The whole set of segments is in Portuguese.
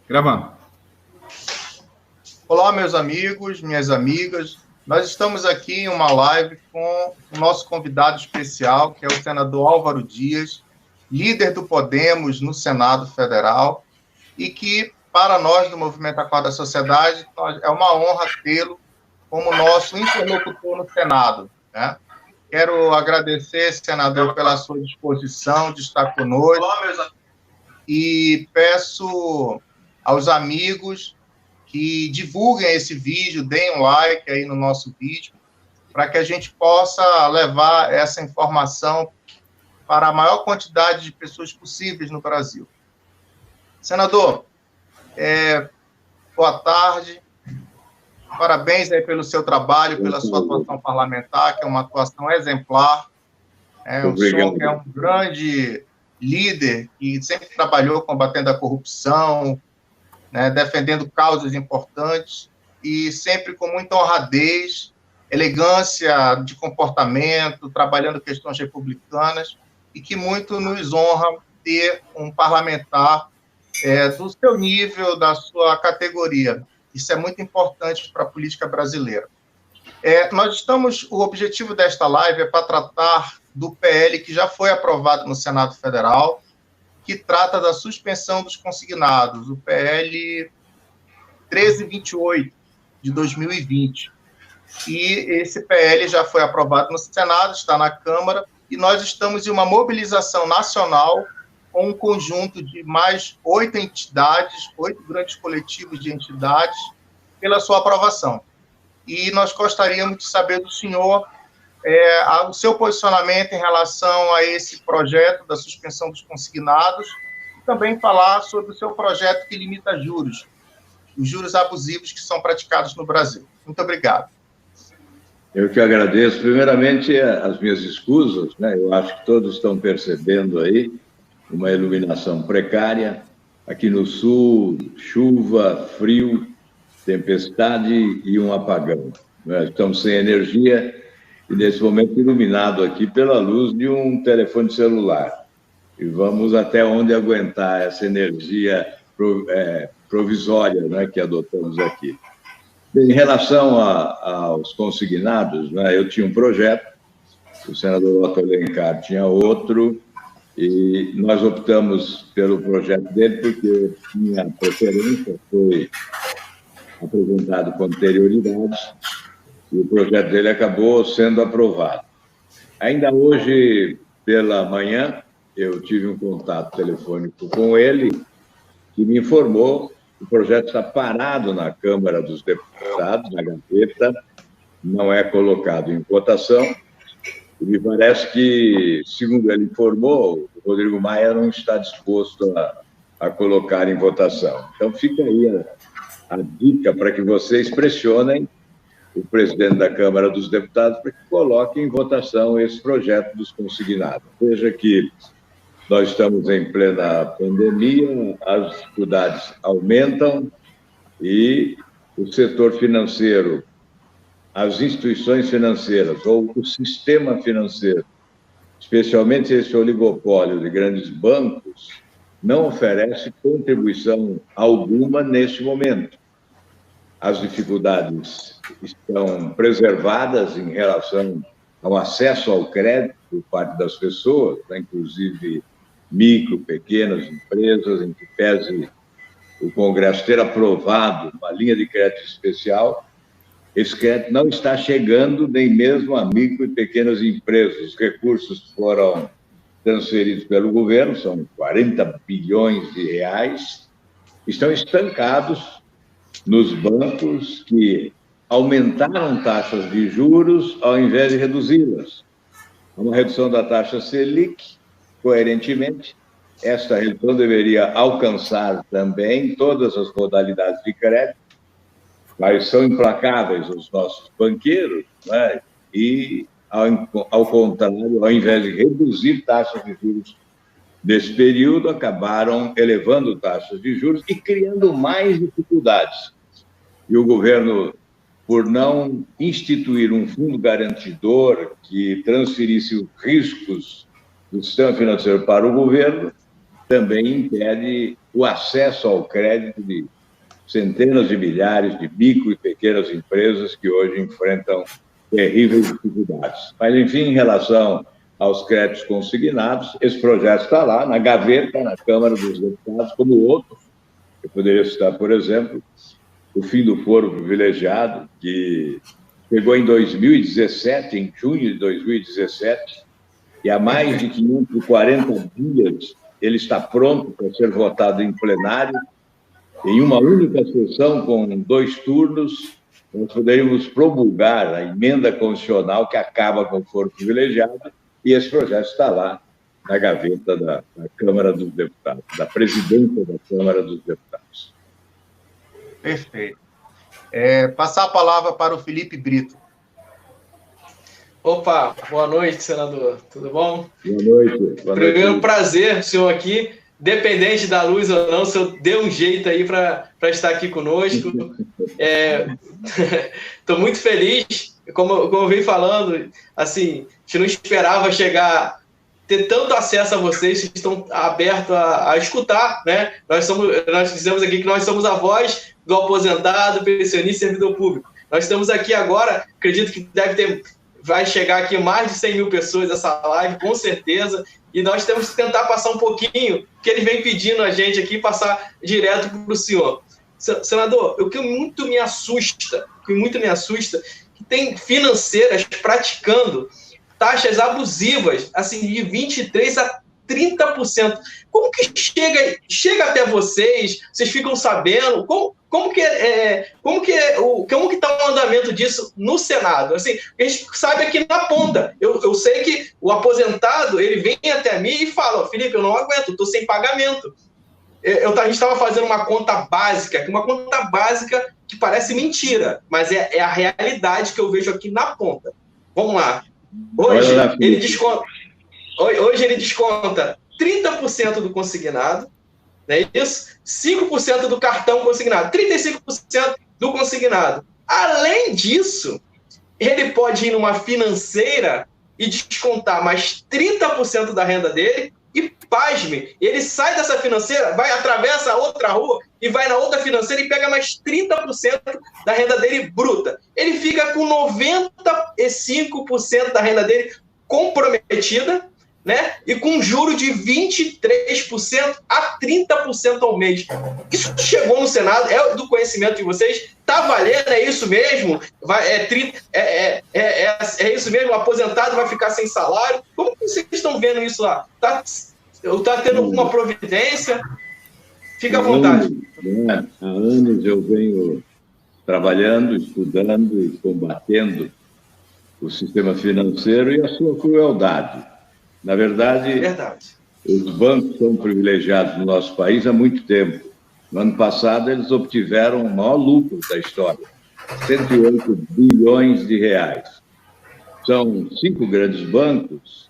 Gravando. Olá, meus amigos, minhas amigas. Nós estamos aqui em uma live com o nosso convidado especial, que é o senador Álvaro Dias, líder do Podemos no Senado Federal, e que, para nós do Movimento Acorda Sociedade, é uma honra tê-lo como nosso interlocutor no Senado, né? Quero agradecer, senador, pela sua disposição de estar conosco. Olá, meus amigos. E peço aos amigos que divulguem esse vídeo, deem um like aí no nosso vídeo, para que a gente possa levar essa informação para a maior quantidade de pessoas possíveis no Brasil. Senador, boa tarde, parabéns aí pelo seu trabalho, pela sua atuação parlamentar, que é uma atuação exemplar. O senhor é um grande líder que sempre trabalhou combatendo a corrupção, né, defendendo causas importantes e sempre com muita honradez, elegância de comportamento, trabalhando questões republicanas, e que muito nos honra ter um parlamentar do seu nível, da sua categoria. Isso é muito importante para a política brasileira. O objetivo desta live é para tratar do PL que já foi aprovado no Senado Federal, que trata da suspensão dos consignados, o PL 1328, de 2020. E esse PL já foi aprovado no Senado, está na Câmara, e nós estamos em uma mobilização nacional com um conjunto de mais 8 entidades, 8 grandes coletivos de entidades, pela sua aprovação. E nós gostaríamos de saber do senhor o seu posicionamento em relação a esse projeto da suspensão dos consignados e também falar sobre o seu projeto que limita juros, os juros abusivos que são praticados no Brasil. Muito obrigado. Eu que agradeço. Primeiramente, as minhas escusas, né? Eu acho que todos estão percebendo aí uma iluminação precária. Aqui no sul, chuva, frio, tempestade e um apagão. Nós estamos sem energia e, nesse momento, iluminado aqui pela luz de um telefone celular. E vamos até onde aguentar essa energia provisória, né, que adotamos aqui. Em relação aos consignados, né, eu tinha um projeto, o senador Otto Alencar tinha outro, e nós optamos pelo projeto dele porque minha preferência foi apresentado com anterioridade, e o projeto dele acabou sendo aprovado. Ainda hoje, pela manhã, eu tive um contato telefônico com ele, que me informou que o projeto está parado na Câmara dos Deputados, na gaveta, não é colocado em votação, e me parece que, segundo ele informou, o Rodrigo Maia não está disposto a colocar em votação. Então, fica aí a dica para que vocês pressionem o presidente da Câmara dos Deputados para que coloque em votação esse projeto dos consignados. Veja que nós estamos em plena pandemia, as dificuldades aumentam e o setor financeiro, as instituições financeiras ou o sistema financeiro, especialmente esse oligopólio de grandes bancos, não oferece contribuição alguma neste momento. As dificuldades estão preservadas em relação ao acesso ao crédito por parte das pessoas, né, inclusive micro, pequenas empresas, em que pese o Congresso ter aprovado uma linha de crédito especial, esse crédito não está chegando nem mesmo a micro e pequenas empresas. Os recursos foram transferidos pelo governo, são 40 bilhões de reais, estão estancados nos bancos que aumentaram taxas de juros ao invés de reduzi-las. Uma redução da taxa Selic, coerentemente, esta redução deveria alcançar também todas as modalidades de crédito, mas são implacáveis os nossos banqueiros, né? E, ao contrário, ao invés de reduzir taxas de juros nesse período, acabaram elevando taxas de juros e criando mais dificuldades. E o governo, por não instituir um fundo garantidor que transferisse os riscos do sistema financeiro para o governo, também impede o acesso ao crédito de centenas de milhares de micro e pequenas empresas que hoje enfrentam terríveis dificuldades. Mas, enfim, em relação aos créditos consignados, esse projeto está lá, na gaveta, na Câmara dos Deputados, como outros. Eu poderia citar, por exemplo, o fim do foro privilegiado, que chegou em 2017, em junho de 2017, e há mais de 540 dias ele está pronto para ser votado em plenário. Em uma única sessão, com 2 turnos, nós poderíamos promulgar a emenda constitucional que acaba com o foro privilegiado, e esse projeto está lá na gaveta da Câmara dos Deputados, da presidência da Câmara dos Deputados. Perfeito. Passar a palavra para o Felipe Brito. Opa, boa noite, senador. Tudo bom? Boa noite. Primeiro, prazer, senhor aqui. Dependente da luz ou não, o senhor deu um jeito aí para estar aqui conosco. Estou muito feliz. Como eu vim falando, assim, a gente não esperava ter tanto acesso a vocês, vocês estão abertos a escutar, né? Nós dizemos aqui que nós somos a voz do aposentado, pensionista e servidor público. Nós estamos aqui agora, acredito que vai chegar aqui mais de 100 mil pessoas essa live, com certeza, e nós temos que tentar passar um pouquinho, que eles vêm pedindo a gente aqui, passar direto para o senhor. Senador, o que muito me assusta, que tem financeiras praticando taxas abusivas, assim, de 23% a 30%. Como que chega até vocês? Vocês ficam sabendo? Como que está o andamento disso no Senado? Assim, a gente sabe aqui na ponta. Eu sei que o aposentado, ele vem até mim e fala: Felipe, eu não aguento, estou sem pagamento. A gente estava fazendo uma conta básica que parece mentira, mas é a realidade que eu vejo aqui na ponta. Vamos lá. Hoje ele desconta 30% do consignado, não é isso? 5% do cartão consignado, 35% do consignado. Além disso, ele pode ir numa financeira e descontar mais 30% da renda dele e, pasme, ele sai dessa financeira, atravessa a outra rua e vai na outra financeira e pega mais 30% da renda dele bruta. Ele fica com 95% da renda dele comprometida, né? E com um juro de 23% a 30% ao mês. Isso chegou no Senado, é do conhecimento de vocês? Tá valendo? É isso mesmo? É isso mesmo? O aposentado vai ficar sem salário? Como que vocês estão vendo isso lá? Tá tendo alguma providência? Fica à vontade. Há anos eu venho trabalhando, estudando e combatendo o sistema financeiro e a sua crueldade. Na verdade, os bancos são privilegiados no nosso país há muito tempo. No ano passado, eles obtiveram o maior lucro da história, 108 bilhões de reais. São 5 grandes bancos.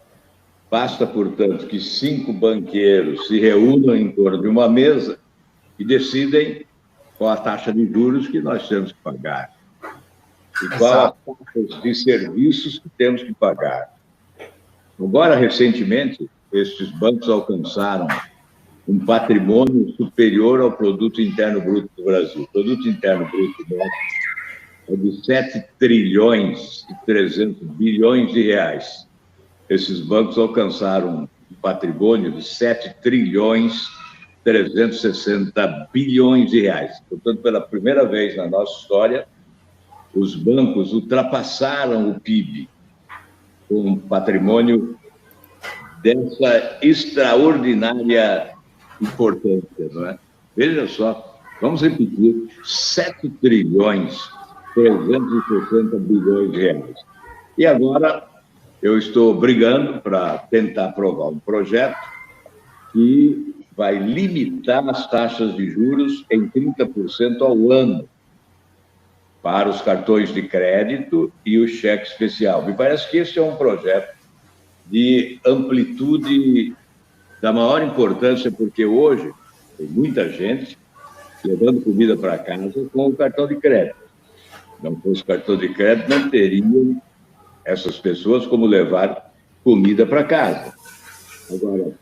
Basta, portanto, que 5 banqueiros se reúnam em torno de uma mesa e decidem qual a taxa de juros que nós temos que pagar e qual a taxa de serviços que temos que pagar. Agora, recentemente, estes bancos alcançaram um patrimônio superior ao Produto Interno Bruto do Brasil. O Produto Interno Bruto nosso é de 7 trilhões e 300 bilhões de reais. Esses bancos alcançaram um patrimônio de 7 trilhões 360 bilhões de reais. Portanto, pela primeira vez na nossa história, os bancos ultrapassaram o PIB, com um patrimônio dessa extraordinária importância, não é? Veja só, vamos repetir, 7 trilhões 360 bilhões de reais. E agora eu estou brigando para tentar aprovar um projeto que vai limitar as taxas de juros em 30% ao ano para os cartões de crédito e o cheque especial. Me parece que esse é um projeto de amplitude da maior importância, porque hoje tem muita gente levando comida para casa com o cartão de crédito. Não fosse cartão de crédito, não teriam essas pessoas como levar comida para casa. Agora,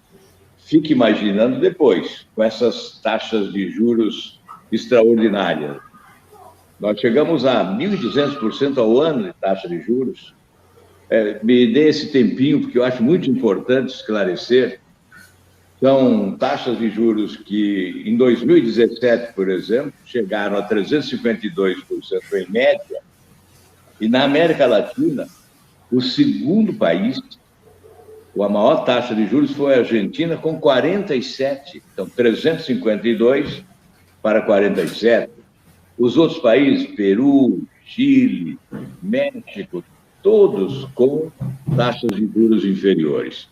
fique imaginando depois, com essas taxas de juros extraordinárias. Nós chegamos a 1.200% ao ano de taxa de juros. Me dê esse tempinho, porque eu acho muito importante esclarecer. São taxas de juros que, em 2017, por exemplo, chegaram a 352% em média, e na América Latina, o segundo país com a maior taxa de juros foi a Argentina, com 47%. Então, 352 para 47%. Os outros países, Peru, Chile, México, todos com taxas de juros inferiores.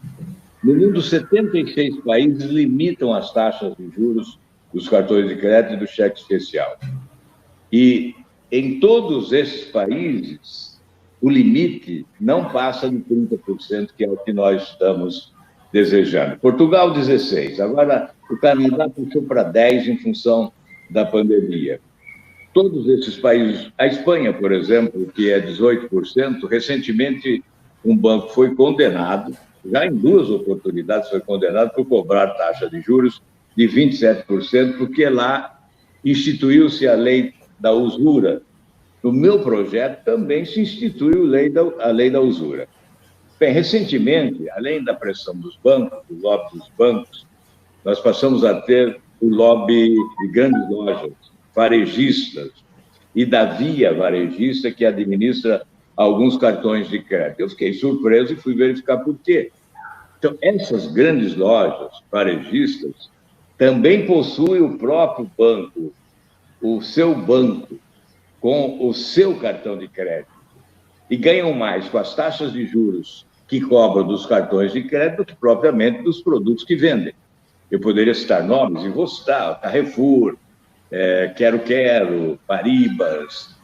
No mundo, 76 países limitam as taxas de juros dos cartões de crédito e do cheque especial. E em todos esses países, o limite não passa de 30%, que é o que nós estamos desejando. Portugal, 16%. Agora, o Canadá puxou para 10% em função da pandemia. Todos esses países, a Espanha, por exemplo, que é 18%, recentemente um banco foi condenado, já em 2 oportunidades foi condenado por cobrar taxa de juros de 27%, porque lá instituiu-se a lei da usura. No meu projeto também se instituiu a lei da usura. Bem, recentemente, além da pressão dos bancos, do lobby dos bancos, nós passamos a ter o lobby de grandes lojas, varejistas, e da Via Varejista, que administra alguns cartões de crédito. Eu fiquei surpreso e fui verificar por quê. Então, essas grandes lojas varejistas também possuem o próprio banco, o seu banco, com o seu cartão de crédito, e ganham mais com as taxas de juros que cobram dos cartões de crédito do que propriamente dos produtos que vendem. Eu poderia citar nomes, e vou citar Carrefour, Quero, Paribas,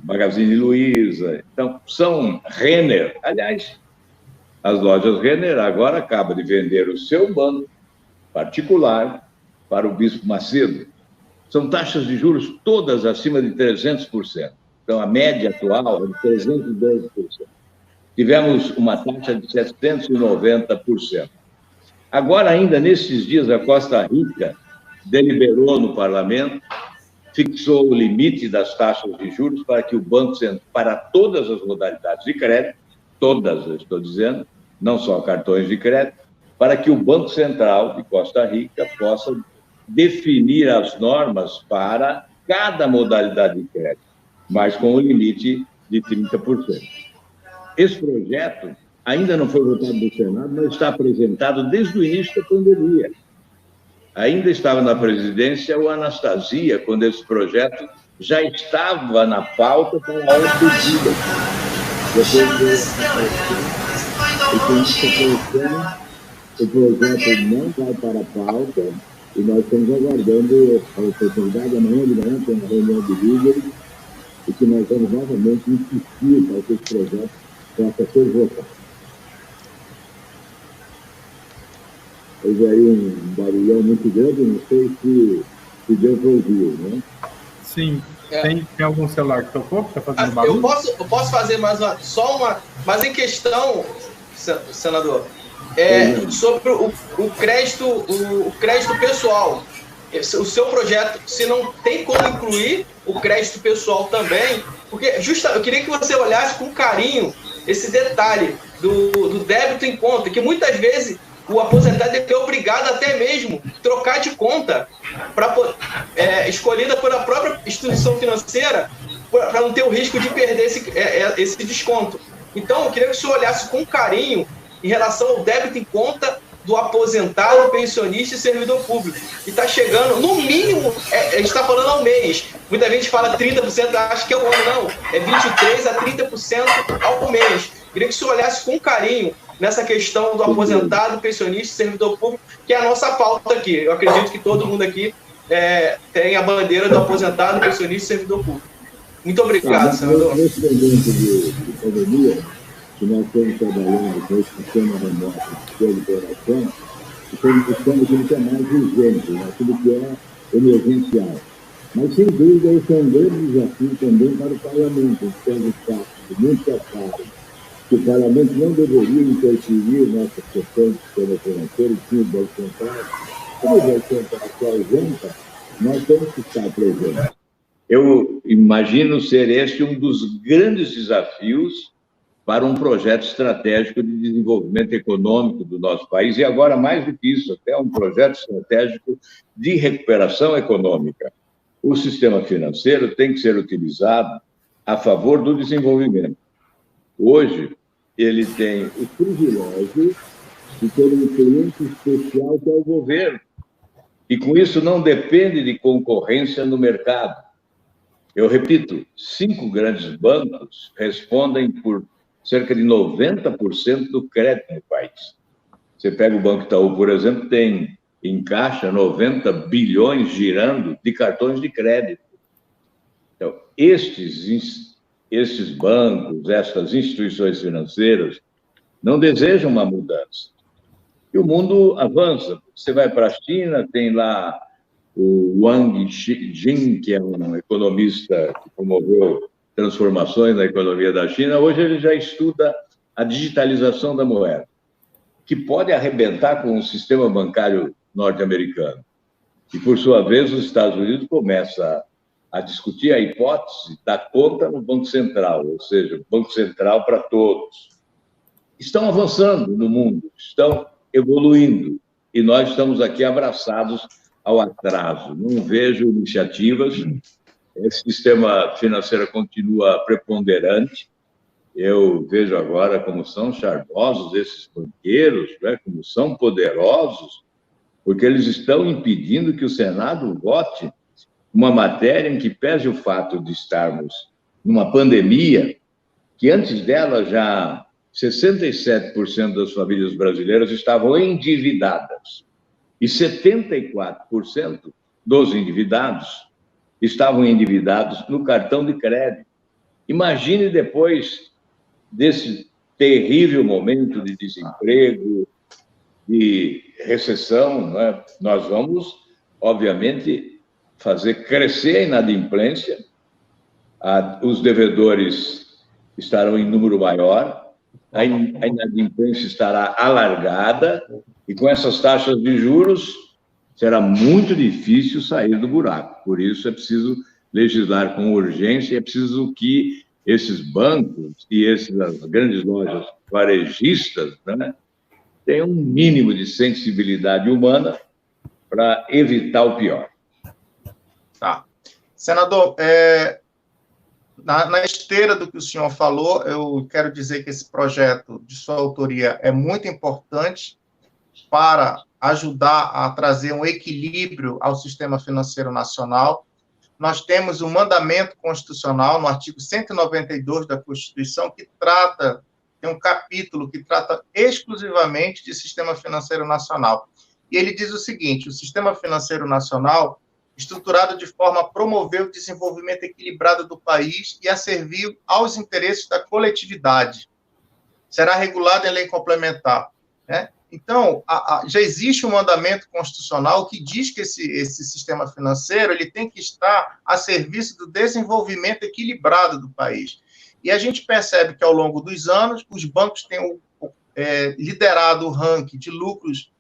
Magazine Luiza. Então, são Renner. Aliás, as lojas Renner agora acabam de vender o seu banco particular para o Bispo Macedo. São taxas de juros todas acima de 300%. Então, a média atual é de 312%. Tivemos uma taxa de 790%. Agora, ainda nesses dias, a Costa Rica deliberou no parlamento, fixou o limite das taxas de juros para que o Banco Central, para todas as modalidades de crédito, todas, eu estou dizendo, não só cartões de crédito, para que o Banco Central de Costa Rica possa definir as normas para cada modalidade de crédito, mas com o limite de 30%. Esse projeto ainda não foi votado no Senado, mas está apresentado desde o início da pandemia. Ainda estava na presidência o Anastasia, quando esse projeto já estava na pauta para a discutida. O projeto não vai para a pauta e nós estamos aguardando a oportunidade. Amanhã de manhã tem uma reunião de líderes e que nós vamos novamente insistir para que esse projeto possa ser votado. Houve aí um barulhão muito grande, não sei se deu para ouvir, né? Sim. Tem algum celular que tocou, que está fazendo barulho? Eu posso fazer mas em questão, senador, sobre o crédito pessoal. O seu projeto, se não tem como incluir o crédito pessoal também, porque eu queria que você olhasse com carinho esse detalhe do débito em conta, que muitas vezes o aposentado é obrigado até mesmo trocar de conta escolhida pela própria instituição financeira para não ter o risco de perder esse desconto. Então, eu queria que o senhor olhasse com carinho em relação ao débito em conta do aposentado, pensionista e servidor público. E está chegando, no mínimo, a gente está falando ao mês. Muita gente fala 30%, acho que é o ano, não. É 23% a 30% ao mês. Queria que o senhor olhasse com carinho nessa questão do aposentado, pensionista e servidor público, que é a nossa pauta aqui. Eu acredito que todo mundo aqui tem a bandeira do aposentado, pensionista e servidor público. Muito obrigado, senador. Nesse momento de pandemia, que nós estamos trabalhando com esse sistema remoto de operação, estamos buscando aquilo que é mais urgente, aquilo que é emergencial. Mas, sem dúvida, esse é um grande desafio também para o parlamento, que é um espaço muito apertado que o parlamento não deveria interferir nessa questão do sistema financeiro, sim, o Banco Central. Como o Banco Central se ausenta, nós temos que estar presentes. Eu imagino ser este um dos grandes desafios para um projeto estratégico de desenvolvimento econômico do nosso país, e agora, mais do que isso, até um projeto estratégico de recuperação econômica. O sistema financeiro tem que ser utilizado a favor do desenvolvimento. Hoje, ele tem o privilégio de ter um cliente especial que é o governo, e com isso não depende de concorrência no mercado. Eu repito, 5 grandes bancos respondem por cerca de 90% do crédito no país. Você pega o Banco Itaú, por exemplo, tem em caixa 90 bilhões girando de cartões de crédito. Então, estes bancos, essas instituições financeiras, não desejam uma mudança. E o mundo avança. Você vai para a China, tem lá o Wang Jin, que é um economista que promoveu transformações na economia da China. Hoje ele já estuda a digitalização da moeda, que pode arrebentar com o sistema bancário norte-americano. E, por sua vez, os Estados Unidos começam a discutir a hipótese da conta no Banco Central, ou seja, Banco Central para todos. Estão avançando no mundo, estão evoluindo, e nós estamos aqui abraçados ao atraso. Não vejo iniciativas. Esse sistema financeiro continua preponderante. Eu vejo agora como são charmosos esses banqueiros, né? Como são poderosos, porque eles estão impedindo que o Senado vote uma matéria em que pese o fato de estarmos numa pandemia, que antes dela já 67% das famílias brasileiras estavam endividadas e 74% dos endividados estavam endividados no cartão de crédito. Imagine depois desse terrível momento de desemprego, de recessão, né? Nós vamos, obviamente, fazer crescer a inadimplência, os devedores estarão em número maior, a inadimplência estará alargada, e com essas taxas de juros será muito difícil sair do buraco. Por isso é preciso legislar com urgência, é preciso que esses bancos e essas grandes lojas varejistas, né, tenham um mínimo de sensibilidade humana para evitar o pior. Tá. Senador, na esteira do que o senhor falou, eu quero dizer que esse projeto de sua autoria é muito importante para ajudar a trazer um equilíbrio ao sistema financeiro nacional. Nós temos um mandamento constitucional no artigo 192 da Constituição que tem um capítulo que trata exclusivamente de sistema financeiro nacional. E ele diz o seguinte: o sistema financeiro nacional estruturado de forma a promover o desenvolvimento equilibrado do país e a servir aos interesses da coletividade. Será regulado em lei complementar, né? Então, já existe um mandamento constitucional que diz que esse sistema financeiro ele tem que estar a serviço do desenvolvimento equilibrado do país. E a gente percebe que, ao longo dos anos, os bancos têm liderado o ranking de lucros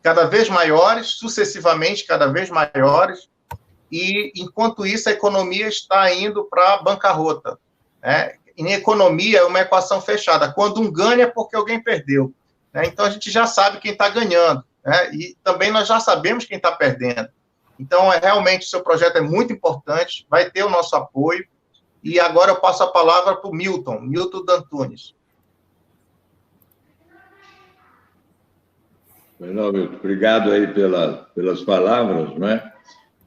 cada vez maiores, sucessivamente cada vez maiores, e, enquanto isso, a economia está indo para a bancarrota, né? Em economia, é uma equação fechada. Quando um ganha, é porque alguém perdeu, né? Então, a gente já sabe quem está ganhando, né? E também nós já sabemos quem está perdendo. Então, realmente, o seu projeto é muito importante, vai ter o nosso apoio. E agora eu passo a palavra para o Milton D'Antunes. Não, Milton, obrigado aí pelas palavras, né?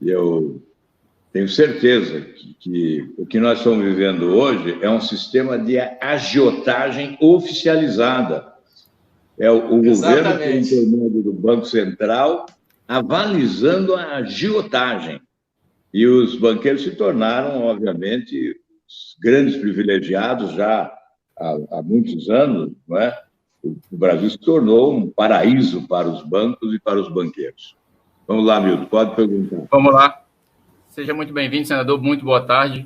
E eu tenho certeza que o que nós estamos vivendo hoje é um sistema de agiotagem oficializada. É o governo, por intermédio do Banco Central, avalizando a agiotagem. E os banqueiros se tornaram, obviamente, os grandes privilegiados já há muitos anos, não é? O Brasil se tornou um paraíso para os bancos e para os banqueiros. Vamos lá, Milton, pode perguntar. Vamos lá. Seja muito bem-vindo, senador. Muito boa tarde.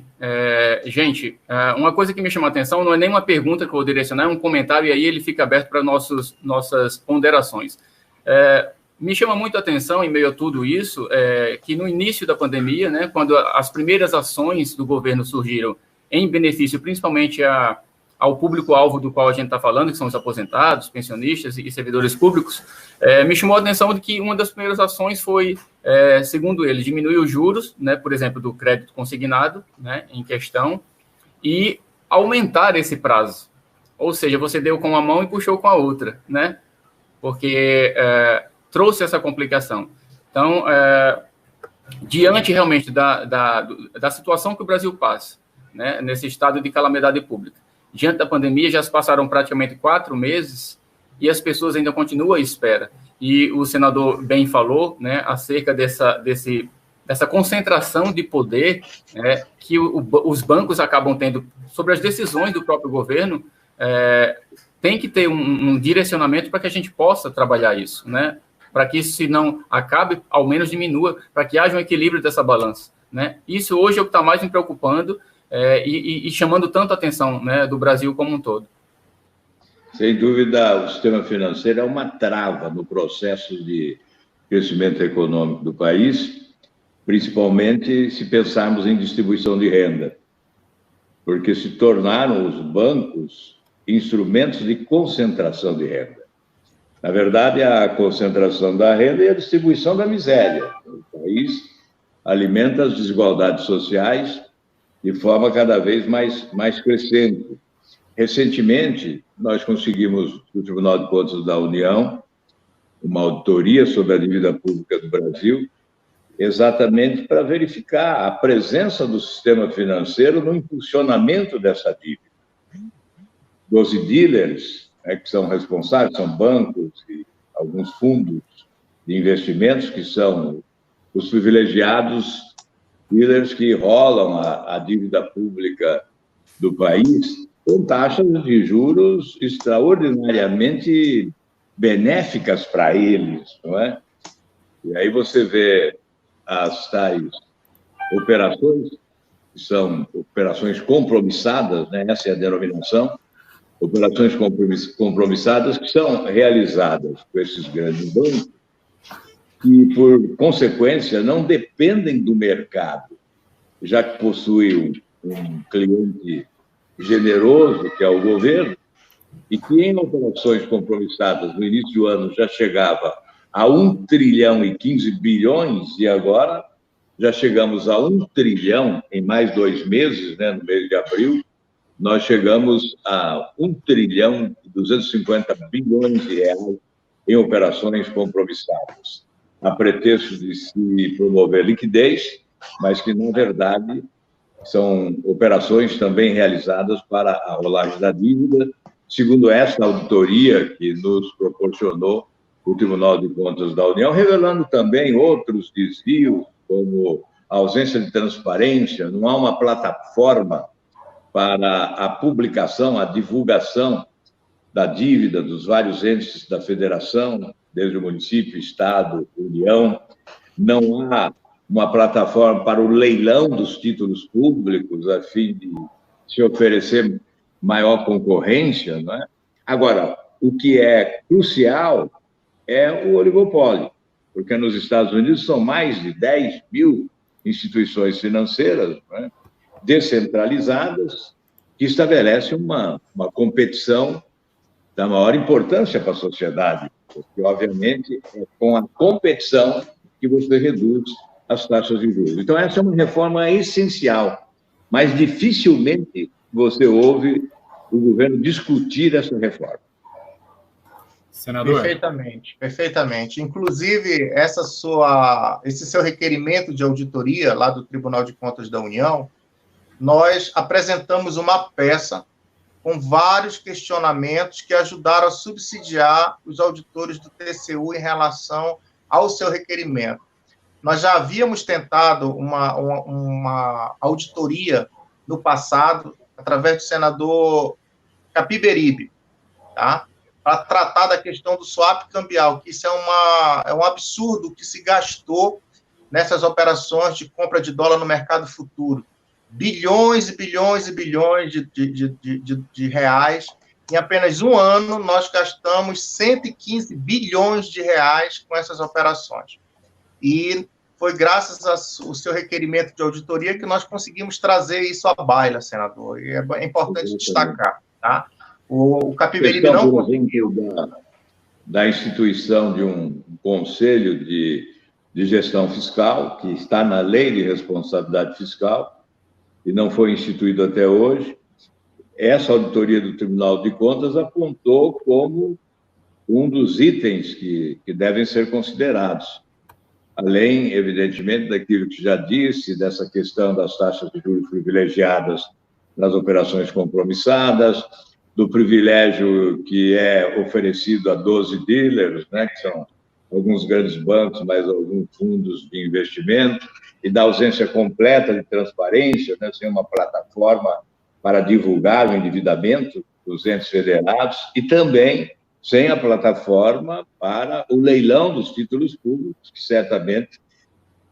Gente, uma coisa que me chama a atenção não é nem uma pergunta que eu vou direcionar, é um comentário, e aí ele fica aberto para nossas ponderações. Me chama muito a atenção, em meio a tudo isso, que no início da pandemia, né, quando as primeiras ações do governo surgiram em benefício principalmente ao público-alvo do qual a gente está falando, que são os aposentados, pensionistas e servidores públicos, me chamou a atenção de que uma das primeiras ações foi, segundo ele, diminuir os juros, né, por exemplo, do crédito consignado, né, em questão, e aumentar esse prazo. Ou seja, você deu com uma mão e puxou com a outra, né, porque trouxe essa complicação. Então, diante realmente da situação que o Brasil passa, né, nesse estado de calamidade pública, diante da pandemia, já se passaram praticamente 4 meses e as pessoas ainda continuam à espera. E o senador bem falou, né, acerca dessa concentração de poder, né, que os bancos acabam tendo sobre as decisões do próprio governo. Tem que ter um direcionamento para que a gente possa trabalhar isso, né, para que isso, se não acabe, ao menos diminua, para que haja um equilíbrio dessa balança, né. Isso hoje é o que está mais me preocupando, e chamando tanto a atenção, né, do Brasil como um todo. Sem dúvida, o sistema financeiro é uma trava no processo de crescimento econômico do país, principalmente se pensarmos em distribuição de renda, porque se tornaram os bancos instrumentos de concentração de renda. Na verdade, a concentração da renda e a distribuição da miséria. O país alimenta as desigualdades sociais de forma cada vez mais crescente. Recentemente, nós conseguimos, no Tribunal de Contas da União, uma auditoria sobre a dívida pública do Brasil, exatamente para verificar a presença do sistema financeiro no impulsionamento dessa dívida. 12 dealers, que são responsáveis, são bancos e alguns fundos de investimentos, que são os privilegiados dealers que rolam a dívida pública do país, com taxas de juros extraordinariamente benéficas para eles, não é? E aí você vê as tais operações, que são operações compromissadas, né? Essa é a denominação, operações compromissadas que são realizadas por esses grandes bancos e, por consequência, não dependem do mercado, já que possui um cliente generoso, que é o governo, e que em operações compromissadas no início do ano já chegava a 1 trilhão e 15 bilhões, e agora já chegamos a 1 trilhão em mais 2 meses, né, no mês de abril, nós chegamos a 1 trilhão e 250 bilhões de reais em operações compromissadas, a pretexto de se promover liquidez, mas que, na verdade, são operações também realizadas para a rolagem da dívida, segundo esta auditoria que nos proporcionou o Tribunal de Contas da União, revelando também outros desvios, como a ausência de transparência, não há uma plataforma para a publicação, a divulgação da dívida dos vários entes da federação, desde o município, estado, União, não há uma plataforma para o leilão dos títulos públicos, a fim de se oferecer maior concorrência, não é? Agora, o que é crucial é o oligopólio, porque nos Estados Unidos são mais de 10 mil instituições financeiras, não é? Descentralizadas, que estabelecem uma competição da maior importância para a sociedade, porque, obviamente, é com a competição que você reduz as taxas de juros. Então, essa é uma reforma essencial, mas dificilmente você ouve o governo discutir essa reforma. Senador? Perfeitamente, perfeitamente. Inclusive, esse seu requerimento de auditoria lá do Tribunal de Contas da União, nós apresentamos uma peça com vários questionamentos que ajudaram a subsidiar os auditores do TCU em relação ao seu requerimento. Nós já havíamos tentado uma auditoria no passado, através do senador Capiberibe, tá? Para tratar da questão do swap cambial, que isso é um absurdo que se gastou nessas operações de compra de dólar no mercado futuro. Bilhões e bilhões e bilhões de reais. Em apenas um ano, nós gastamos 115 bilhões de reais com essas operações. E foi graças ao seu requerimento de auditoria que nós conseguimos trazer isso à baila, senador. E é importante destacar, tá? O Capiberibe não conseguiu... Da instituição de um conselho de gestão fiscal, que está na lei de responsabilidade fiscal, e não foi instituído até hoje. Essa auditoria do Tribunal de Contas apontou como um dos itens que devem ser considerados. Além, evidentemente, daquilo que já disse, dessa questão das taxas de juros privilegiadas nas operações compromissadas, do privilégio que é oferecido a 12 dealers, né, que são alguns grandes bancos, mais alguns fundos de investimento, e da ausência completa de transparência, né, sem uma plataforma para divulgar o endividamento dos entes federados, e também sem a plataforma para o leilão dos títulos públicos, que certamente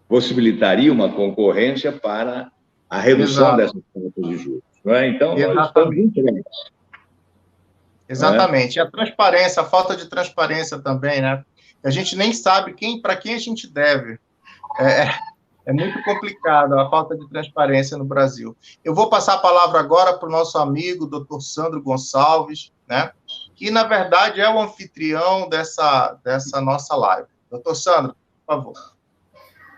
possibilitaria uma concorrência para a redução dessas taxas de juros. Não é? Então, nós estamos entregues. Exatamente. E a transparência, a falta de transparência também, né? A gente nem sabe para quem a gente deve. É muito complicado a falta de transparência no Brasil. Eu vou passar a palavra agora para o nosso amigo, doutor Sandro Gonçalves, né? Que, na verdade, é o anfitrião dessa nossa live. Doutor Sandro, por favor.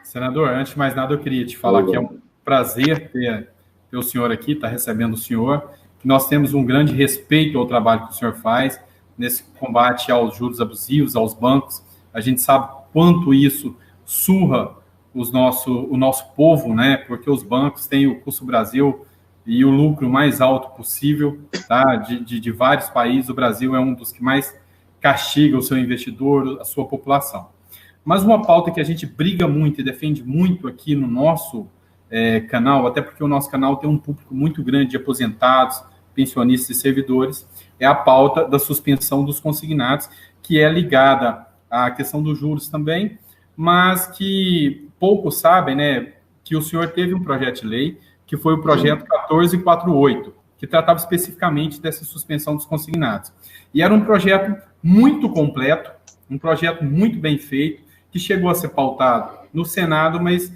Senador, antes de mais nada, eu queria te falar que é um prazer ter o senhor aqui, estar recebendo o senhor. Nós temos um grande respeito ao trabalho que o senhor faz nesse combate aos juros abusivos, aos bancos. A gente sabe quanto isso surra o nosso povo, né? Porque os bancos têm o custo Brasil e o lucro mais alto possível, tá? De vários países. O Brasil é um dos que mais castiga o seu investidor, a sua população. Mas uma pauta que a gente briga muito e defende muito aqui no nosso canal, até porque o nosso canal tem um público muito grande de aposentados, pensionistas e servidores, é a pauta da suspensão dos consignados, que é ligada à questão dos juros também, mas que poucos sabem, né, que o senhor teve um projeto de lei, que foi o projeto 1448, que tratava especificamente dessa suspensão dos consignados. E era um projeto muito completo, um projeto muito bem feito, que chegou a ser pautado no Senado, mas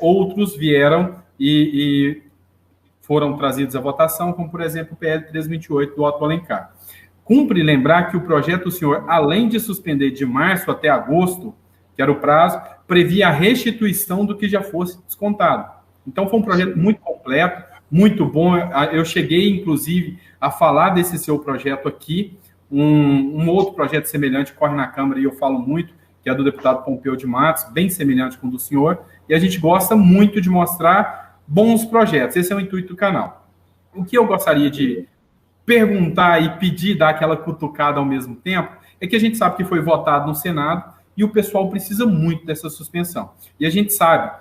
outros vieram e foram trazidos à votação, como, por exemplo, o PL 328 do Otto Alencar. Cumpre lembrar que o projeto do senhor, além de suspender de março até agosto, que era o prazo, previa a restituição do que já fosse descontado. Então, foi um projeto muito completo, muito bom. Eu cheguei, inclusive, a falar desse seu projeto aqui. Um outro projeto semelhante corre na Câmara, e eu falo muito, que é do deputado Pompeu de Matos, bem semelhante com o do senhor, e a gente gosta muito de mostrar bons projetos. Esse é o intuito do canal. O que eu gostaria de perguntar e pedir, dar aquela cutucada ao mesmo tempo, é que a gente sabe que foi votado no Senado e o pessoal precisa muito dessa suspensão. E a gente sabe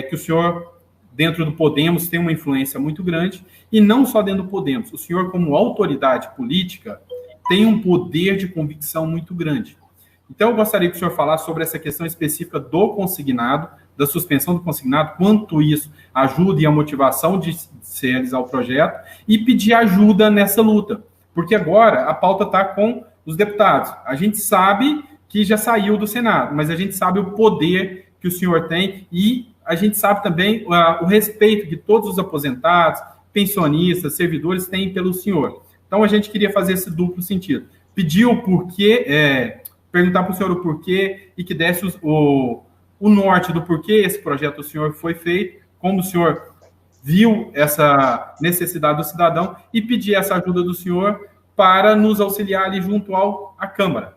que o senhor, dentro do Podemos, tem uma influência muito grande, e não só dentro do Podemos. O senhor, como autoridade política, tem um poder de convicção muito grande. Então, eu gostaria que o senhor falasse sobre essa questão específica do consignado, da suspensão do consignado, quanto isso ajuda e a motivação de se realizar o projeto, e pedir ajuda nessa luta. Porque agora a pauta está com os deputados. A gente sabe que já saiu do Senado, mas a gente sabe o poder que o senhor tem, e a gente sabe também o respeito que todos os aposentados, pensionistas, servidores têm pelo senhor. Então, a gente queria fazer esse duplo sentido. Pedir o porquê, perguntar para o senhor o porquê, e que desse o norte do porquê esse projeto do senhor foi feito, como o senhor viu essa necessidade do cidadão, e pedir essa ajuda do senhor para nos auxiliar ali junto à Câmara.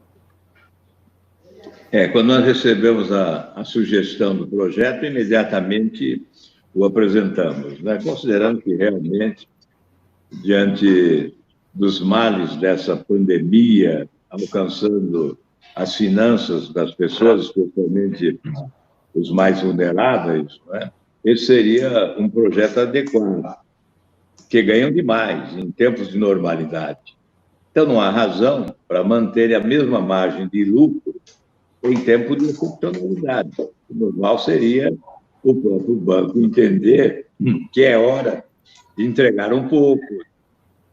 Quando nós recebemos a sugestão do projeto, imediatamente o apresentamos, né? Considerando que realmente, diante dos males dessa pandemia, alcançando as finanças das pessoas, especialmente os mais vulneráveis, né? Esse seria um projeto adequado, que ganham demais em tempos de normalidade. Então, não há razão para manter a mesma margem de lucro em tempo de excepcionalidade. O normal seria o próprio banco entender que é hora de entregar um pouco,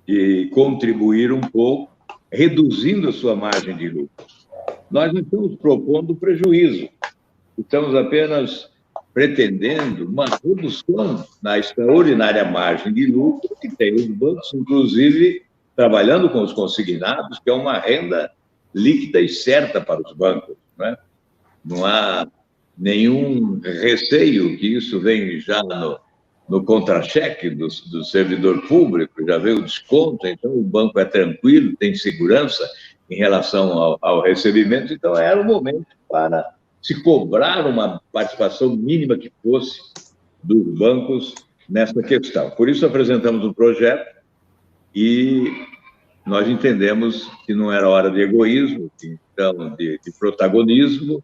de contribuir um pouco, reduzindo a sua margem de lucro. Nós não estamos propondo prejuízo, estamos apenas pretendendo uma redução na extraordinária margem de lucro que tem os bancos, inclusive trabalhando com os consignados, que é uma renda líquida e certa para os bancos, né? Não há nenhum receio que isso venha já no contra-cheque do servidor público, já veio o desconto, então o banco é tranquilo, tem segurança em relação ao recebimento, então era o momento para se cobrar uma participação mínima que fosse dos bancos nessa questão. Por isso apresentamos um projeto e nós entendemos que não era hora de egoísmo, então de protagonismo,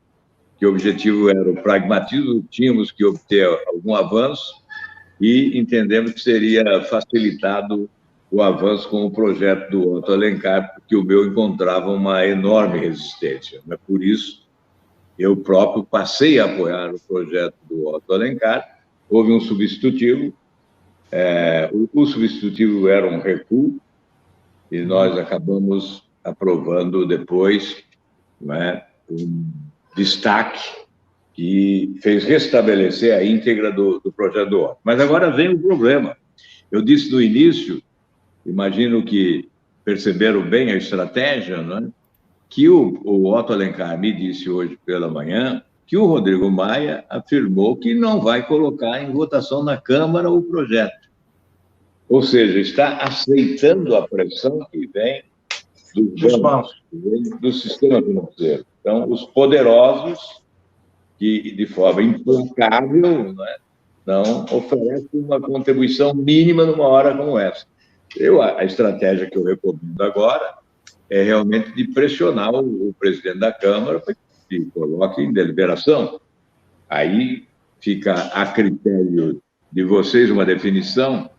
que o objetivo era o pragmatismo, tínhamos que obter algum avanço e entendemos que seria facilitado o avanço com o projeto do Otto Alencar, porque o meu encontrava uma enorme resistência. Mas por isso, eu próprio passei a apoiar o projeto do Otto Alencar, houve um substitutivo, o substitutivo era um recuo, e nós acabamos aprovando depois, né, um destaque que fez restabelecer a íntegra do projeto do Otto. Mas agora vem o problema. Eu disse no início, imagino que perceberam bem a estratégia, né, que o Otto Alencar me disse hoje pela manhã que o Rodrigo Maia afirmou que não vai colocar em votação na Câmara o projeto. Ou seja, está aceitando a pressão que vem dos bancos, do sistema financeiro. Então, os poderosos, que de forma implacável, não oferecem uma contribuição mínima numa hora como essa. A estratégia que eu recomendo agora é realmente de pressionar o presidente da Câmara para que coloque em deliberação. Aí fica a critério de vocês uma definição.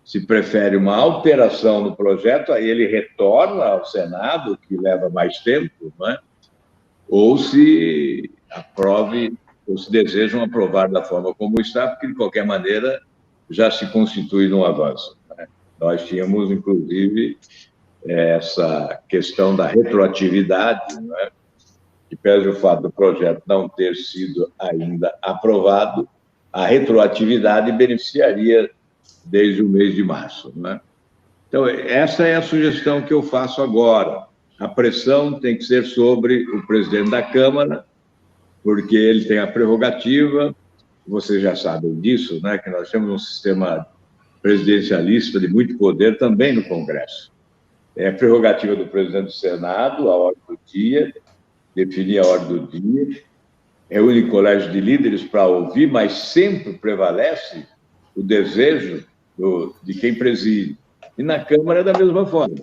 Se prefere uma alteração no projeto, aí ele retorna ao Senado, que leva mais tempo, né? Ou se aprove, ou se desejam aprovar da forma como está, porque, de qualquer maneira, já se constitui num avanço, né? Nós tínhamos, inclusive, essa questão da retroatividade, né? Que pese o fato do projeto não ter sido ainda aprovado, a retroatividade beneficiaria desde o mês de março, né? Então, essa é a sugestão que eu faço agora. A pressão tem que ser sobre o presidente da Câmara, porque ele tem a prerrogativa, vocês já sabem disso, né, que nós temos um sistema presidencialista de muito poder também no Congresso. É a prerrogativa do presidente do Senado, a ordem do dia, definir a ordem do dia, reúne o colégio de líderes para ouvir, mas sempre prevalece o desejo de quem preside. E na Câmara é da mesma forma.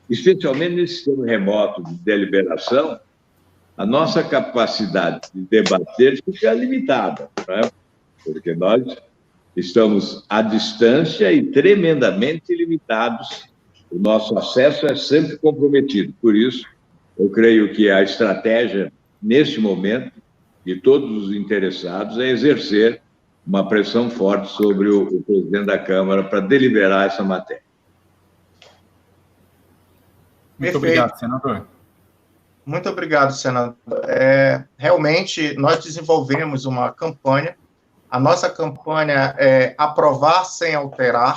Especialmente nesse sistema remoto de deliberação, a nossa capacidade de debater fica limitada, né? Porque nós estamos à distância e tremendamente limitados. O nosso acesso é sempre comprometido. Por isso, eu creio que a estratégia, neste momento, de todos os interessados, é exercer uma pressão forte sobre o presidente da Câmara para deliberar essa matéria. Muito obrigado, senador. Muito obrigado, senador. Realmente, nós desenvolvemos uma campanha. A nossa campanha é aprovar sem alterar,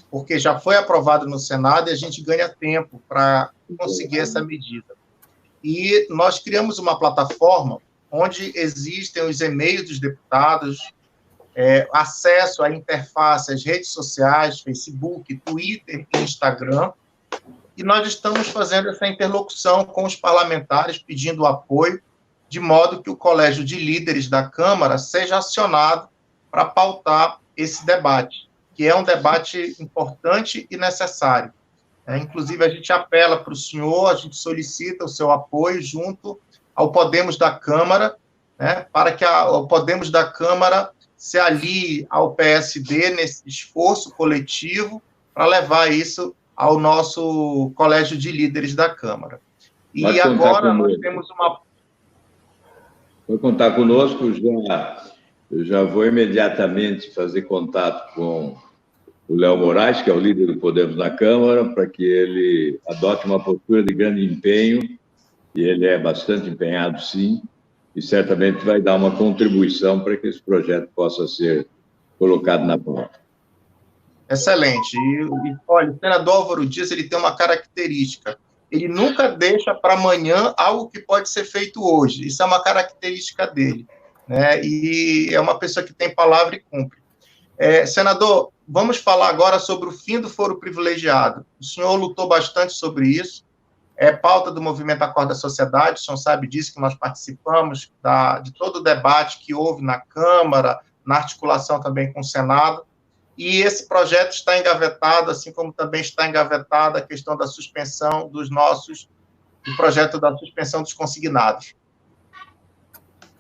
porque já foi aprovado no Senado e a gente ganha tempo para conseguir essa medida. E nós criamos uma plataforma onde existem os e-mails dos deputados, acesso à interface, às redes sociais, Facebook, Twitter e Instagram, e nós estamos fazendo essa interlocução com os parlamentares, pedindo apoio, de modo que o Colégio de Líderes da Câmara seja acionado para pautar esse debate, que é um debate importante e necessário. Inclusive, a gente apela para o senhor, a gente solicita o seu apoio junto ao Podemos da Câmara, né, para que o Podemos da Câmara se alie ao PSD nesse esforço coletivo para levar isso ao nosso Colégio de Líderes da Câmara. E agora nós temos Vai contar conosco, eu já vou imediatamente fazer contato com o Léo Moraes, que é o líder do Podemos na Câmara, para que ele adote uma postura de grande empenho, e ele é bastante empenhado, sim, e certamente vai dar uma contribuição para que esse projeto possa ser colocado na pauta. Excelente. E olha, o senador Álvaro Dias, ele tem uma característica. Ele nunca deixa para amanhã algo que pode ser feito hoje. Isso é uma característica dele, né? E é uma pessoa que tem palavra e cumpre. Senador, vamos falar agora sobre o fim do foro privilegiado. O senhor lutou bastante sobre isso. É pauta do Movimento Acorda Sociedade. O senhor sabe disso, que nós participamos de todo o debate que houve na Câmara, na articulação também com o Senado. E esse projeto está engavetado, assim como também está engavetada a questão da suspensão do projeto da suspensão dos consignados.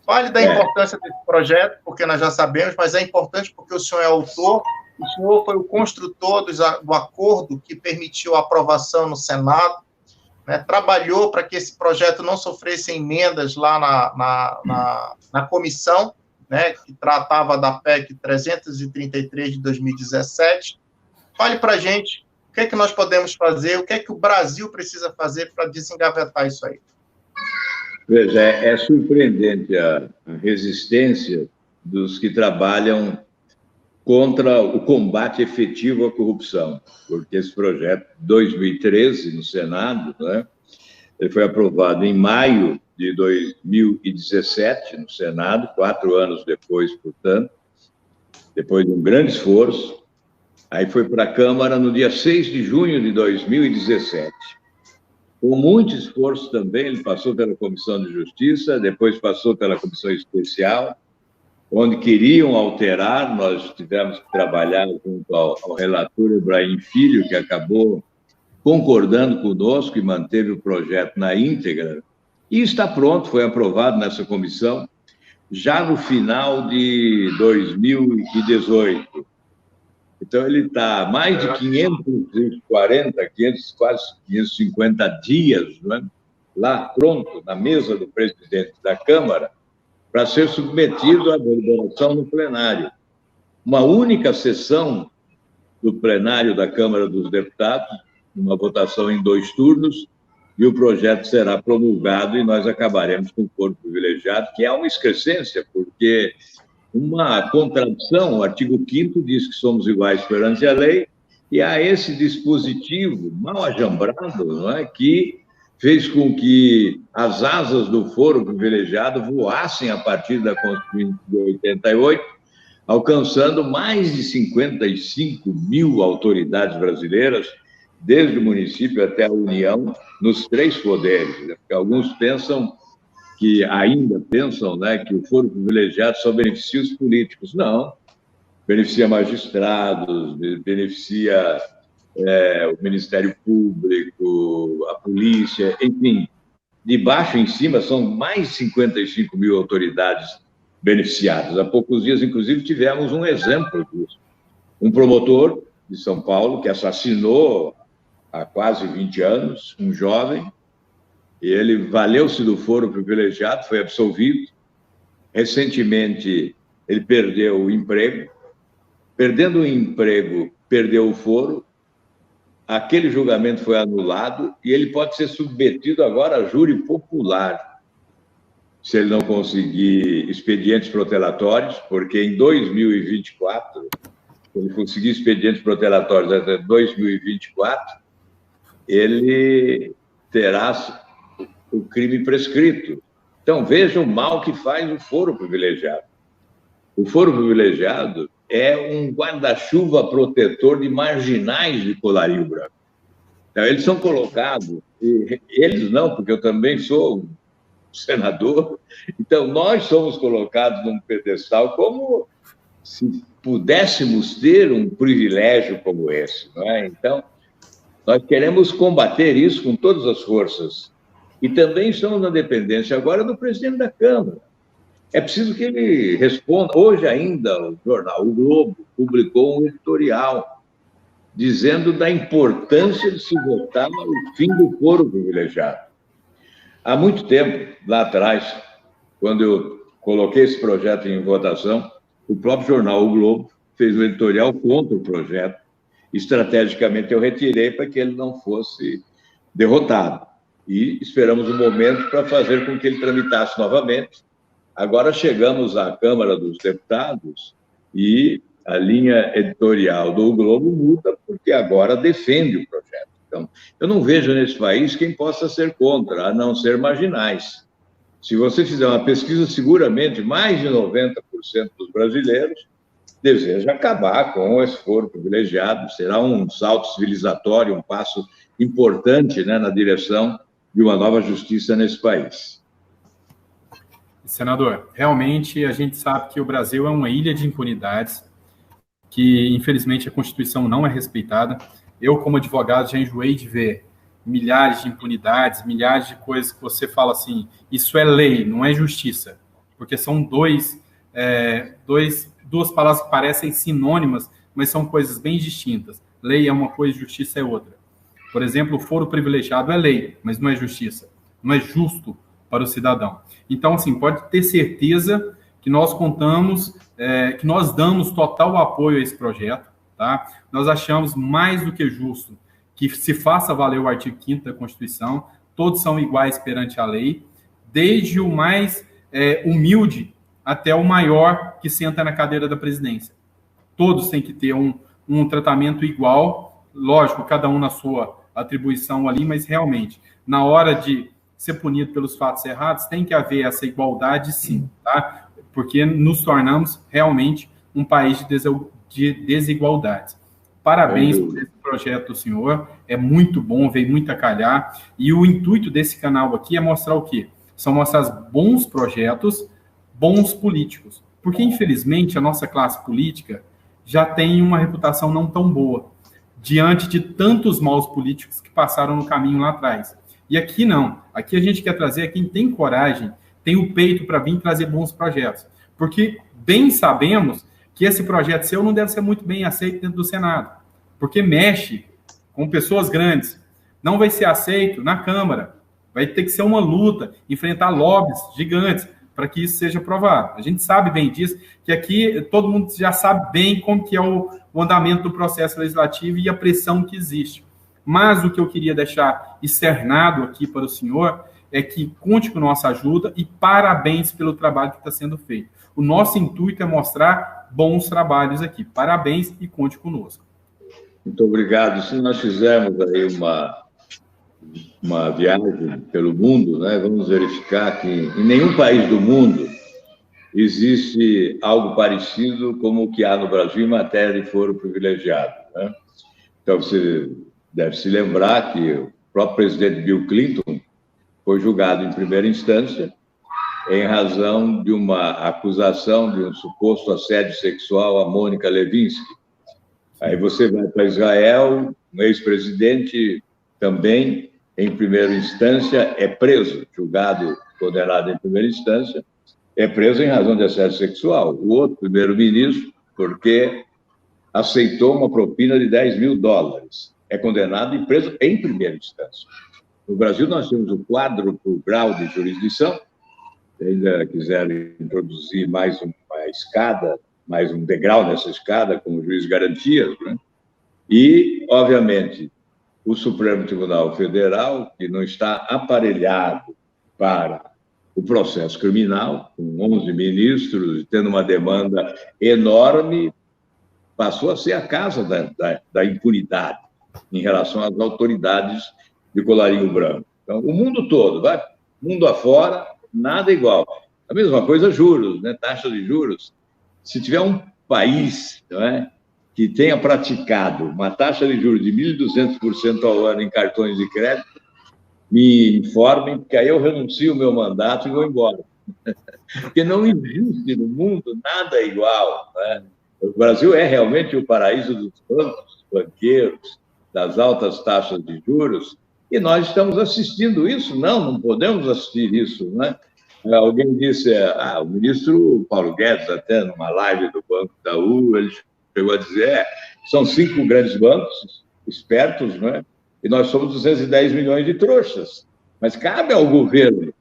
Fale da importância desse projeto, porque nós já sabemos, mas é importante porque o senhor é autor, o senhor foi o construtor do acordo que permitiu a aprovação no Senado, né, trabalhou para que esse projeto não sofresse emendas lá na comissão, né, que tratava da PEC 333 de 2017. Fale para a gente o que é que nós podemos fazer, o que é que o Brasil precisa fazer para desengavetar isso aí. Veja, é surpreendente a resistência dos que trabalham contra o combate efetivo à corrupção, porque esse projeto, 2013, no Senado, né, ele foi aprovado em maio de 2017, no Senado, 4 anos depois, portanto, depois de um grande esforço. Aí foi para a Câmara no dia 6 de junho de 2017. Com muito esforço também, ele passou pela Comissão de Justiça, depois passou pela Comissão Especial, onde queriam alterar, nós tivemos que trabalhar junto ao relator Ibrahim Filho, que acabou concordando conosco e manteve o projeto na íntegra, e está pronto, foi aprovado nessa comissão, já no final de 2018. Então, ele está mais de 540, quase 550 dias, né, lá pronto, na mesa do presidente da Câmara, para ser submetido à deliberação no plenário. Uma única sessão do plenário da Câmara dos Deputados, uma votação em 2 turnos, e o projeto será promulgado e nós acabaremos com o foro privilegiado, que é uma excrescência, porque uma contradição, o artigo 5º diz que somos iguais perante a lei, e há esse dispositivo mal ajambrado, não é, que fez com que as asas do foro privilegiado voassem a partir da Constituição de 88, alcançando mais de 55 mil autoridades brasileiras, desde o município até a União, nos 3 poderes. Porque alguns ainda pensam, né, que o foro privilegiado só beneficia os políticos. Não, beneficia magistrados, beneficia o Ministério Público, a polícia, enfim, de baixo em cima são mais de 55 mil autoridades beneficiadas. Há poucos dias, inclusive, tivemos um exemplo disso. Um promotor de São Paulo que assassinou há quase 20 anos um jovem, e ele valeu-se do foro privilegiado, foi absolvido. Recentemente, ele perdeu o emprego. Perdendo o emprego, perdeu o foro. Aquele julgamento foi anulado e ele pode ser submetido agora a júri popular, se ele não conseguir expedientes protelatórios, porque em 2024, se ele conseguir expedientes protelatórios até 2024, ele terá o crime prescrito. Então, veja o mal que faz o foro privilegiado. O foro privilegiado é um guarda-chuva protetor de marginais de colarinho branco. Então, eles são colocados, eles não, porque eu também sou senador, então nós somos colocados num pedestal como se pudéssemos ter um privilégio como esse, não é? Então, nós queremos combater isso com todas as forças. E também estamos na dependência agora do presidente da Câmara. É preciso que ele responda. Hoje ainda o jornal O Globo publicou um editorial dizendo da importância de se votar no fim do foro privilegiado. Há muito tempo, lá atrás, quando eu coloquei esse projeto em votação, o próprio jornal O Globo fez um editorial contra o projeto. Estrategicamente, eu retirei para que ele não fosse derrotado. E esperamos um momento para fazer com que ele tramitasse novamente. Agora chegamos à Câmara dos Deputados e a linha editorial do Globo muda, porque agora defende o projeto. Então, eu não vejo nesse país quem possa ser contra, a não ser marginais. Se você fizer uma pesquisa, seguramente mais de 90% dos brasileiros desejam acabar com esse foro privilegiado. Será um salto civilizatório, um passo importante, né, na direção de uma nova justiça nesse país. Senador, realmente a gente sabe que o Brasil é uma ilha de impunidades, que infelizmente a Constituição não é respeitada. Eu, como advogado, já enjoei de ver milhares de impunidades, milhares de coisas que você fala assim, isso é lei, não é justiça, porque são duas palavras que parecem sinônimas, mas são coisas bem distintas. Lei é uma coisa, justiça é outra. Por exemplo, o foro privilegiado é lei, mas não é justiça, não é justo para o cidadão. Então, assim, pode ter certeza que nós contamos, que nós damos total apoio a esse projeto, tá? Nós achamos mais do que justo que se faça valer o artigo 5º da Constituição, todos são iguais perante a lei, desde o mais humilde até o maior que senta na cadeira da presidência. Todos têm que ter um tratamento igual, lógico, cada um na sua atribuição ali, mas realmente, na hora de ser punido pelos fatos errados, tem que haver essa igualdade, sim, tá? Porque nos tornamos realmente um país de desigualdades. Parabéns por esse projeto do senhor, é muito bom, veio muito a calhar, e o intuito desse canal aqui é mostrar o quê? São mostrar bons projetos, bons políticos, porque infelizmente a nossa classe política já tem uma reputação não tão boa, diante de tantos maus políticos que passaram no caminho lá atrás. E aqui não, aqui a gente quer trazer quem tem coragem, tem o peito para vir trazer bons projetos, porque bem sabemos que esse projeto seu não deve ser muito bem aceito dentro do Senado, porque mexe com pessoas grandes, não vai ser aceito na Câmara, vai ter que ser uma luta, enfrentar lobbies gigantes para que isso seja aprovado. A gente sabe bem disso, que aqui todo mundo já sabe bem como que é o andamento do processo legislativo e a pressão que existe. Mas o que eu queria deixar externado aqui para o senhor é que conte com nossa ajuda e parabéns pelo trabalho que está sendo feito. O nosso intuito é mostrar bons trabalhos aqui. Parabéns e conte conosco. Muito obrigado. Se nós fizermos aí uma viagem pelo mundo, né, vamos verificar que em nenhum país do mundo existe algo parecido como o que há no Brasil em matéria de foro privilegiado, né? Então, você deve se lembrar que o próprio presidente Bill Clinton foi julgado em primeira instância em razão de uma acusação de um suposto assédio sexual a Mônica Lewinsky. Aí você vai para Israel, um ex-presidente também, em primeira instância, é preso, julgado, condenado em primeira instância, é preso em razão de assédio sexual. O outro primeiro-ministro, porque aceitou uma propina de $10 mil, é condenado e preso em primeira instância. No Brasil, nós temos o quádruplo grau de jurisdição. Se ainda quiserem introduzir mais uma escada, mais um degrau nessa escada, como juiz de garantias, né? E, obviamente, o Supremo Tribunal Federal, que não está aparelhado para o processo criminal, com 11 ministros, tendo uma demanda enorme, passou a ser a casa da impunidade em relação às autoridades de colarinho branco. Então, o mundo todo, vai, mundo afora, nada igual. A mesma coisa, juros, né? Taxa de juros. Se tiver um país, não é, que tenha praticado uma taxa de juros de 1.200% ao ano em cartões de crédito, me informem, porque aí eu renuncio o meu mandato e vou embora. Porque não existe no mundo nada igual, né? O Brasil é realmente o paraíso dos bancos, dos banqueiros, das altas taxas de juros, e nós estamos assistindo isso. Não podemos assistir isso, né? Alguém disse, o ministro Paulo Guedes, até numa live do Banco Itaú, ele chegou a dizer, são 5 grandes bancos, espertos, né? E nós somos 210 milhões de trouxas. Mas cabe ao governo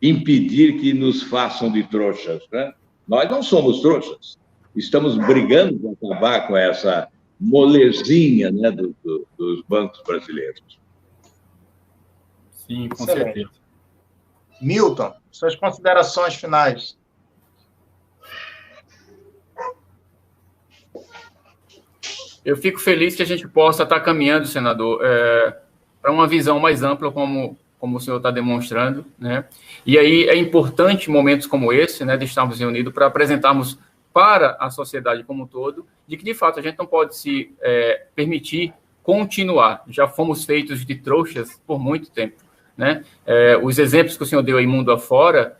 impedir que nos façam de trouxas, né? Nós não somos trouxas. Estamos brigando para acabar com essa molezinha, né, dos bancos brasileiros. Sim, com certeza. Milton, suas considerações finais. Eu fico feliz que a gente possa estar caminhando, senador, para uma visão mais ampla, como o senhor está demonstrando, né? E aí é importante momentos como esse, né, de estarmos reunidos para apresentarmos para a sociedade como um todo, de que, de fato, a gente não pode se permitir continuar. Já fomos feitos de trouxas por muito tempo, né? Os exemplos que o senhor deu aí mundo afora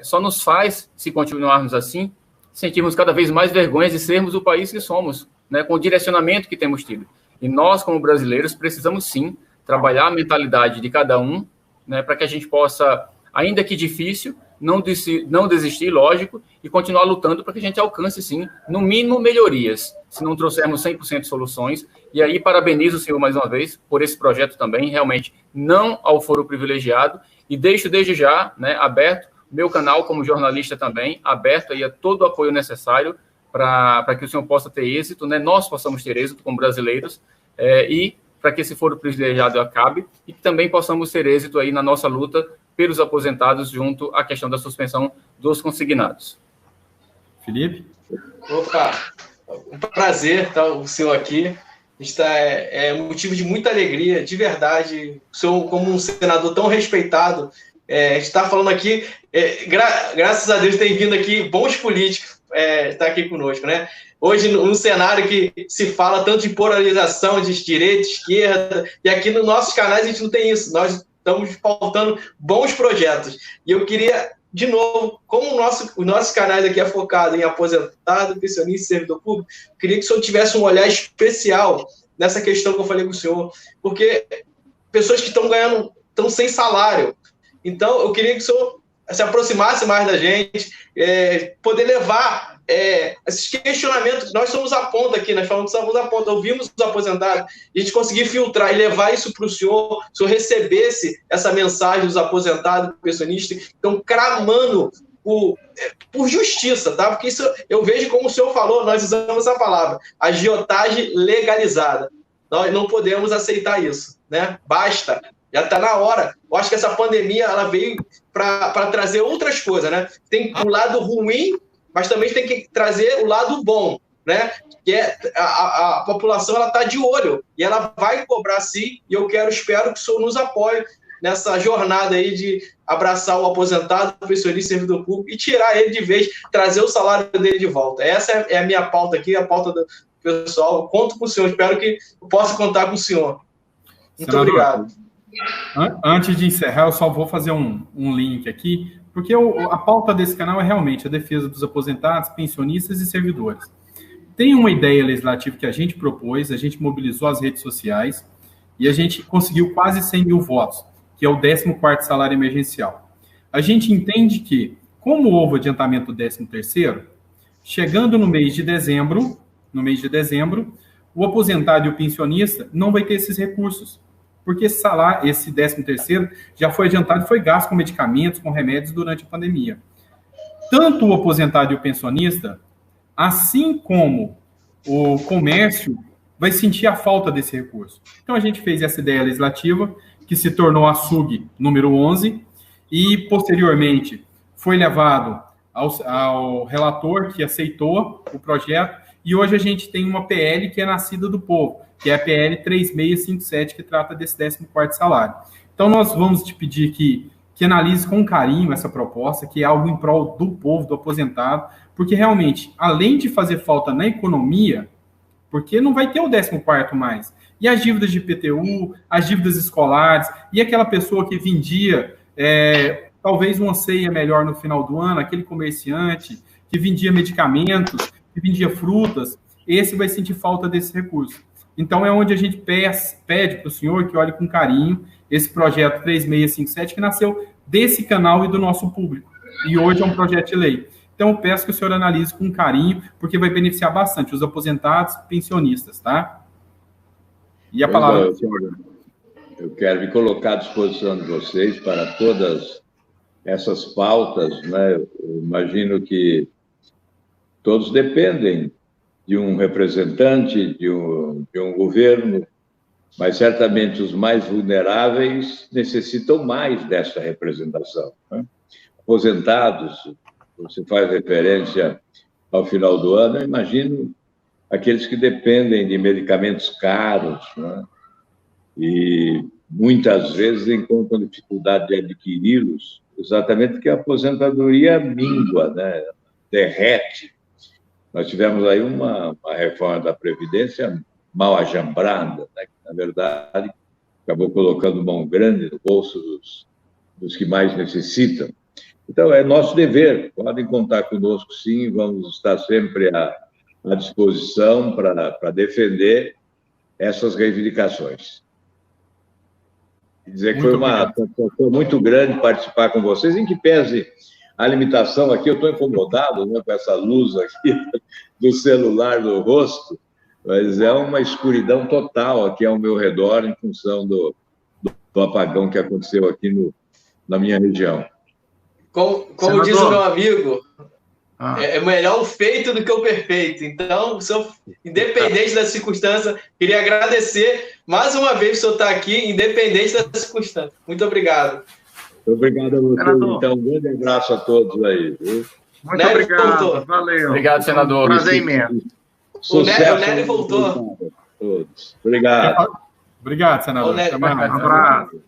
só nos faz, se continuarmos assim, sentirmos cada vez mais vergonha de sermos o país que somos, né, com o direcionamento que temos tido. E nós, como brasileiros, precisamos, sim, trabalhar a mentalidade de cada um, né, para que a gente possa, ainda que difícil, não desistir, lógico, e continuar lutando para que a gente alcance, sim, no mínimo, melhorias, se não trouxermos 100% soluções. E aí, parabenizo o senhor mais uma vez por esse projeto também, realmente, não ao foro privilegiado, e deixo desde já, né, aberto, meu canal como jornalista também, aberto aí a todo o apoio necessário para que o senhor possa ter êxito, né, nós possamos ter êxito como brasileiros, e para que esse foro privilegiado acabe, e que também possamos ter êxito aí na nossa luta pelos aposentados junto à questão da suspensão dos consignados. Felipe? Opa, um prazer estar o senhor aqui. É motivo de muita alegria, de verdade. O senhor, como um senador tão respeitado, está falando aqui, graças a Deus tem vindo aqui bons políticos, está aqui conosco, né? Hoje, num cenário que se fala tanto de polarização, de direita, esquerda, e aqui nos nossos canais a gente não tem isso, nós estamos faltando bons projetos. E eu queria, de novo, como os nossos canais aqui é focado em aposentado, pensionista e servidor público, eu queria que o senhor tivesse um olhar especial nessa questão que eu falei com o senhor, porque pessoas que estão sem salário. Então, eu queria que o senhor se aproximasse mais da gente, poder levar esses questionamentos. Nós somos a ponta aqui, nós falamos que somos a ponta, ouvimos os aposentados, a gente conseguir filtrar e levar isso para o senhor recebesse essa mensagem dos aposentados, pensionistas, que estão clamando por justiça, tá? Porque isso eu vejo, como o senhor falou, nós usamos a palavra, agiotagem legalizada. Nós não podemos aceitar isso, né? Basta. Já está na hora. Eu acho que essa pandemia ela veio para trazer outras coisas, né? Tem um lado ruim, mas também tem que trazer o lado bom, né? Que a população ela está de olho e ela vai cobrar sim. E eu espero que o senhor nos apoie nessa jornada aí de abraçar o aposentado, o pensionista, o servidor público e tirar ele de vez, trazer o salário dele de volta. Essa é a minha pauta aqui, a pauta do pessoal. Eu conto com o senhor. Espero que eu possa contar com o senhor. Muito Senador, obrigado. Antes de encerrar, eu só vou fazer um link aqui, porque a pauta desse canal é realmente a defesa dos aposentados, pensionistas e servidores. Tem uma ideia legislativa que a gente propôs, a gente mobilizou as redes sociais e a gente conseguiu quase 100 mil votos, que é o 14º salário emergencial. A gente entende que, como houve adiantamento do 13º, chegando no mês de dezembro, o aposentado e o pensionista não vai ter esses recursos, porque esse 13º já foi adiantado e foi gasto com medicamentos, com remédios durante a pandemia. Tanto o aposentado e o pensionista, assim como o comércio, vai sentir a falta desse recurso. Então, a gente fez essa ideia legislativa, que se tornou a SUG número 11, e, posteriormente, foi levado ao relator, que aceitou o projeto, e hoje a gente tem uma PL que é nascida do povo, que é a PL 3657, que trata desse 14º salário. Então, nós vamos te pedir que analise com carinho essa proposta, que é algo em prol do povo, do aposentado, porque realmente, além de fazer falta na economia, porque não vai ter o 14º mais, e as dívidas de IPTU, as dívidas escolares, e aquela pessoa que vendia, talvez uma ceia melhor no final do ano, aquele comerciante que vendia medicamentos, que vendia frutas, esse vai sentir falta desse recurso. Então, é onde a gente pede para o senhor que olhe com carinho esse projeto 3657, que nasceu desse canal e do nosso público. E hoje é um projeto de lei. Então, eu peço que o senhor analise com carinho, porque vai beneficiar bastante os aposentados e pensionistas, tá? E a palavra... Eu quero me colocar à disposição de vocês para todas essas pautas, né? Eu imagino que todos dependem de um representante, de um governo, mas certamente os mais vulneráveis necessitam mais dessa representação, né? Aposentados, você faz referência ao final do ano, eu imagino aqueles que dependem de medicamentos caros, né? E muitas vezes encontram dificuldade de adquiri-los, exatamente porque a aposentadoria mingua, né? Derrete. Nós tivemos aí uma reforma da Previdência mal ajambrada, né? Que, na verdade, acabou colocando mão grande no bolso dos que mais necessitam. Então, é nosso dever, podem contar conosco, sim, vamos estar sempre à disposição para defender essas reivindicações. Quer dizer que foi uma satisfação muito grande participar com vocês, em que pese a limitação aqui, eu estou incomodado, né, com essa luz aqui do celular no rosto, mas é uma escuridão total aqui ao meu redor em função do apagão que aconteceu aqui na minha região. Como diz o meu amigo, é melhor o feito do que o perfeito. Então, independente da circunstância, queria agradecer mais uma vez o senhor estar aqui, independente da circunstância. Muito obrigado. Obrigado a você, então. Um grande abraço a todos aí. Viu? Muito obrigado. Valeu. Obrigado, senador. Prazer imenso. O Nery voltou. Todos. Obrigado. Obrigado, senador. Um abraço.